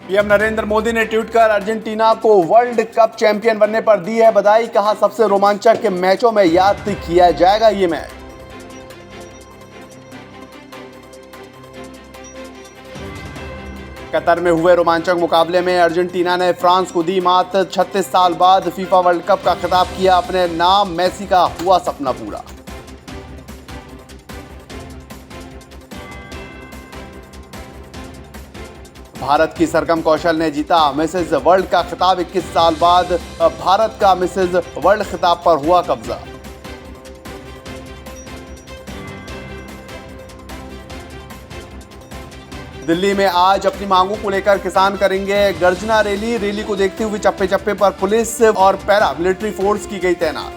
PM Narendra Modi ने tweet कर Argentina को वर्ल्ड कप चैंपियन बनने पर दी है बधाई। कहा सबसे रोमांचक मैचों में याद किया जाएगा ये मैच। कतर में हुए रोमांचक मुकाबले में अर्जेंटीना ने फ्रांस को दी मात। 36 साल बाद फीफा वर्ल्ड कप का खिताब किया अपने नाम। मेसी का हुआ सपना पूरा। भारत की सरगम कौशल ने जीता मिसेज वर्ल्ड का खिताब। 21 साल बाद भारत का मिसेज वर्ल्ड खिताब पर हुआ कब्जा। दिल्ली में आज अपनी मांगों को लेकर किसान करेंगे गर्जना रैली। रैली को देखते हुए चप्पे चप्पे पर पुलिस और पैरा मिलिट्री फोर्स की गई तैनात।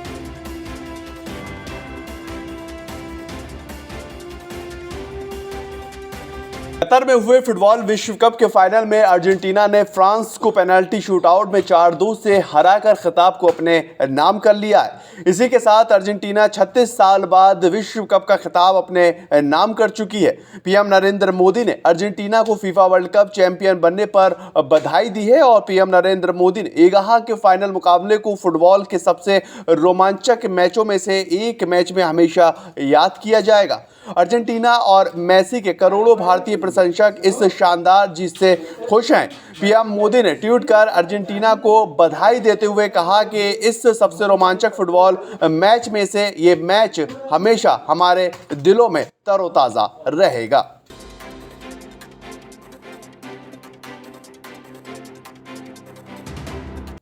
कतर में हुए फुटबॉल विश्व कप के फाइनल में अर्जेंटीना ने फ्रांस को पेनल्टी शूटआउट में 4-2 से हराकर खिताब को अपने नाम कर लिया है। इसी के साथ अर्जेंटीना 36 साल बाद विश्व कप का खिताब अपने नाम कर चुकी है। पीएम नरेंद्र मोदी ने अर्जेंटीना को फीफा वर्ल्ड कप चैंपियन बनने पर बधाई दी है और पीएम नरेंद्र मोदी ने ये कहा कि फाइनल मुकाबले को फुटबॉल के सबसे रोमांचक मैचों में से एक मैच में हमेशा याद किया जाएगा। अर्जेंटीना और मेसी के करोड़ों भारतीय प्रशंसक इस शानदार जीत से खुश हैं। पीएम मोदी ने ट्वीट कर अर्जेंटीना को बधाई देते हुए कहा कि इस सबसे रोमांचक फुटबॉल मैच में से ये मैच हमेशा हमारे दिलों में तरोताजा रहेगा।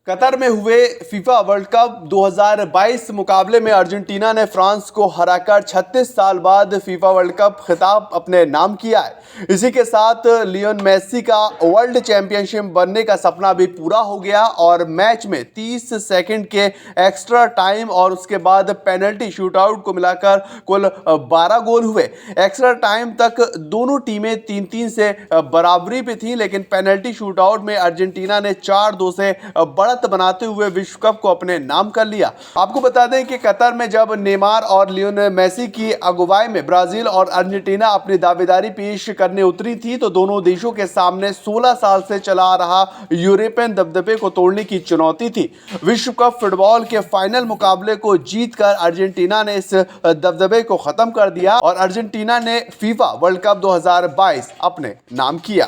कतर में हुए फीफा वर्ल्ड कप 2022 मुकाबले में अर्जेंटीना ने फ्रांस को हराकर 36 साल बाद फीफा वर्ल्ड कप खिताब अपने नाम किया है। इसी के साथ लियोन मेसी का वर्ल्ड चैंपियनशिप बनने का सपना भी पूरा हो गया और मैच में 30 सेकंड के एक्स्ट्रा टाइम और उसके बाद पेनल्टी शूटआउट को मिलाकर कुल 12 गोल हुए। एक्स्ट्रा टाइम तक दोनों टीमें 3-3 से बराबरी पे थी, लेकिन पेनल्टी शूटआउट में अर्जेंटीना ने 4-2 से बढ़त बनाते हुए विश्व कप को अपने नाम कर लिया। आपको बता दें कि कतर में जब नेमार और लियोनेल मेसी की अगुवाई में ब्राजील और अर्जेंटीना अपनी दावेदारी पेश करने उतरी थी तो दोनों देशों के सामने 16 साल से चला आ रहा यूरोपियन दबदबे को तोड़ने की चुनौती थी। विश्व कप फुटबॉल के फाइनल मुकाबले को जीतकर अर्जेंटीना ने इस दबदबे को खत्म कर दिया और अर्जेंटीना ने फीफा वर्ल्ड कप 2022 अपने नाम किया।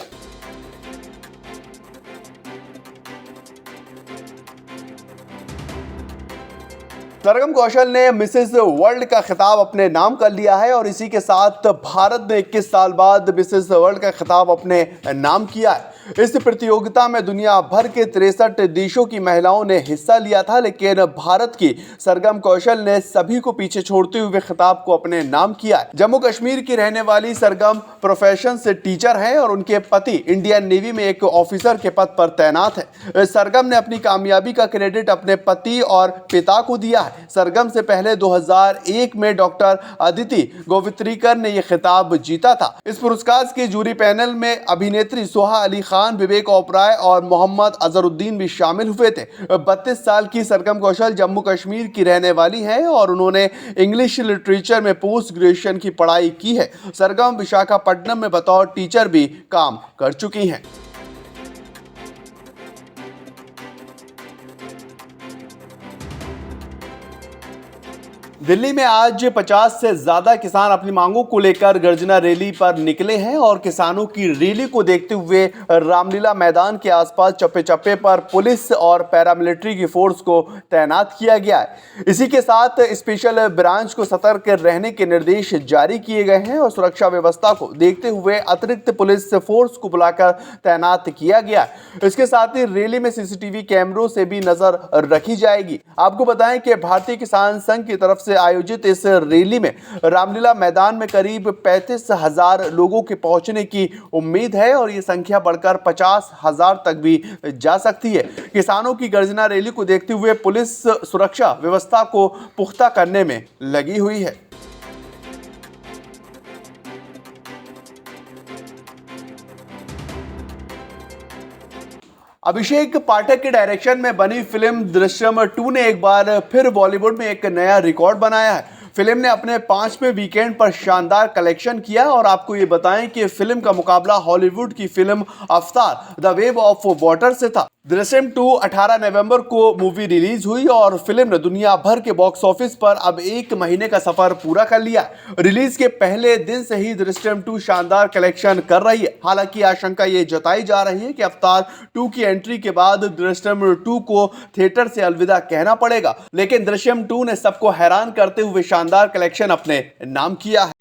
सरगम कौशल ने मिसेस वर्ल्ड का खिताब अपने नाम कर लिया है और इसी के साथ भारत ने 21 साल बाद मिसेस वर्ल्ड का खिताब अपने नाम किया है। इस प्रतियोगिता में दुनिया भर के 63 देशों की महिलाओं ने हिस्सा लिया था, लेकिन भारत की सरगम कौशल ने सभी को पीछे छोड़ते हुए खिताब को अपने नाम किया है। जम्मू कश्मीर की रहने वाली सरगम प्रोफेशन से टीचर हैं और उनके पति इंडियन नेवी में एक ऑफिसर के पद पर तैनात है। सरगम ने अपनी कामयाबी का क्रेडिट अपने पति और पिता को दिया है। सरगम से पहले 2001 में डॉक्टर अदिति गोवित्रीकर ने यह खिताब जीता था। इस पुरस्कार के जूरी पैनल में अभिनेत्री सोहा अली खान, विवेक ओबराय और मोहम्मद अजहरुद्दीन भी शामिल हुए थे। 32 साल की सरगम कौशल जम्मू कश्मीर की रहने वाली हैं और उन्होंने इंग्लिश लिटरेचर में पोस्ट ग्रेजुएशन की पढ़ाई की है। सरगम विशाखापट्टनम में बतौर टीचर भी काम कर चुकी हैं। दिल्ली में आज 50 से ज्यादा किसान अपनी मांगों को लेकर गर्जना रैली पर निकले हैं और किसानों की रैली को देखते हुए रामलीला मैदान के आसपास चप्पे चप्पे पर पुलिस और पैरामिलिट्री की फोर्स को तैनात किया गया है। इसी के साथ स्पेशल ब्रांच को सतर्क रहने के निर्देश जारी किए गए हैं और सुरक्षा व्यवस्था को देखते हुए अतिरिक्त पुलिस फोर्स को बुलाकर तैनात किया गया है। इसके साथ ही रैली में सीसीटीवी कैमरों से भी नजर रखी जाएगी। आपको बताएं कि भारतीय किसान संघ की तरफ से आयोजित इस रैली में रामलीला मैदान में करीब 35,000 लोगों के पहुंचने की उम्मीद है और ये संख्या बढ़कर 50,000 तक भी जा सकती है। किसानों की गर्जना रैली को देखते हुए पुलिस सुरक्षा व्यवस्था को पुख्ता करने में लगी हुई है। अभिषेक पाठक के डायरेक्शन में बनी फिल्म दृश्यम 2 ने एक बार फिर बॉलीवुड में एक नया रिकॉर्ड बनाया है। फिल्म ने अपने 5वें वीकेंड पर शानदार कलेक्शन किया और आपको ये बताएं कि फिल्म का मुकाबला हॉलीवुड की फिल्म अवतार द वेव ऑफ वाटर से था। दृश्यम 2 18 नवंबर को मूवी रिलीज हुई और फिल्म ने दुनिया भर के बॉक्स ऑफिस पर अब 1 महीने का सफर पूरा कर लिया। रिलीज के पहले दिन से ही दृश्यम 2 शानदार कलेक्शन कर रही है। हालांकि आशंका ये जताई जा रही है कि अवतार 2 की एंट्री के बाद दृश्यम 2 को थिएटर से अलविदा कहना पड़ेगा, लेकिन दृश्यम 2 ने सबको हैरान करते हुए शानदार कलेक्शन अपने नाम किया है।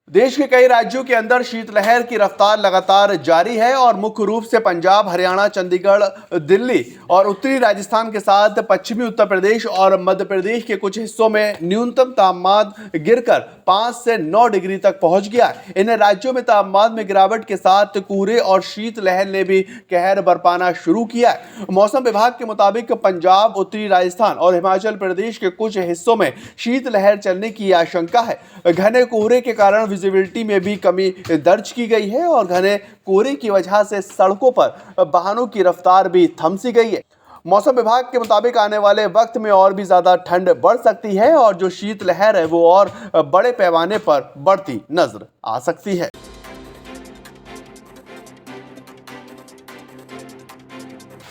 देश के कई राज्यों के अंदर शीतलहर की रफ्तार लगातार जारी है और मुख्य रूप से पंजाब, हरियाणा, चंडीगढ़, दिल्ली और उत्तरी राजस्थान के साथ पश्चिमी उत्तर प्रदेश और मध्य प्रदेश के कुछ हिस्सों में न्यूनतम तापमान गिरकर 5 से 9 डिग्री तक पहुंच गया है। इन राज्यों में तापमान में गिरावट के साथ कोहरे और शीतलहर ने भी कहर बरपाना शुरू किया है। मौसम विभाग के मुताबिक पंजाब, उत्तरी राजस्थान और हिमाचल प्रदेश के कुछ हिस्सों में शीतलहर चलने की आशंका है। घने कोहरे के कारण विजिबिलिटी में भी कमी दर्ज की गई है और घने कोहरे की वजह से सड़कों पर वाहनों की रफ्तार भी थम सी गई है। मौसम विभाग के मुताबिक आने वाले वक्त में और भी ज्यादा ठंड बढ़ सकती है और जो शीतलहर है वो और बड़े पैमाने पर बढ़ती नजर आ सकती है।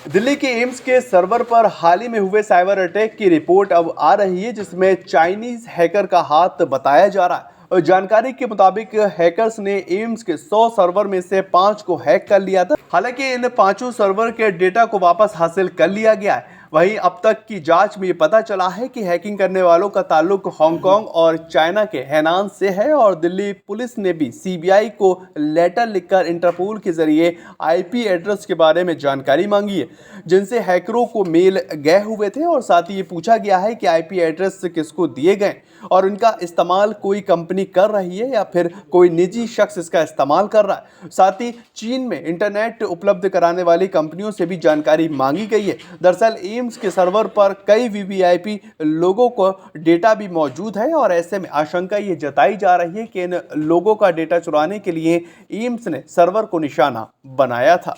दिल्ली के एम्स के सर्वर पर हाल ही में हुए साइबर अटैक की रिपोर्ट अब आ रही है, जिसमें चाइनीज हैकर का हाथ बताया जा रहा है। जानकारी के मुताबिक हैकर्स ने एम्स के 100 सर्वर में से 5 को हैक कर लिया था। हालांकि इन 5 सर्वर के डेटा को वापस हासिल कर लिया गया है। वहीं अब तक की जांच में ये पता चला है कि हैकिंग करने वालों का ताल्लुक हांगकांग और चाइना के हैनान से है और दिल्ली पुलिस ने भी सीबीआई को लेटर लिखकर इंटरपोल के जरिए आईपी एड्रेस के बारे में जानकारी मांगी है, जिनसे हैकरों को मेल गए हुए थे और साथ ही ये पूछा गया है कि आईपी एड्रेस किसको दिए गए और इनका इस्तेमाल कोई कंपनी कर रही है या फिर कोई निजी शख्स इसका इस्तेमाल कर रहा है। साथ ही चीन में इंटरनेट उपलब्ध कराने वाली कंपनियों से भी जानकारी मांगी गई है। दरअसल एम्स के सर्वर पर कई वीवीआईपी लोगों को डेटा भी मौजूद है और ऐसे में आशंका ये जताई जा रही है कि इन लोगों का डेटा चुराने के लिए एम्स ने सर्वर को निशाना बनाया था।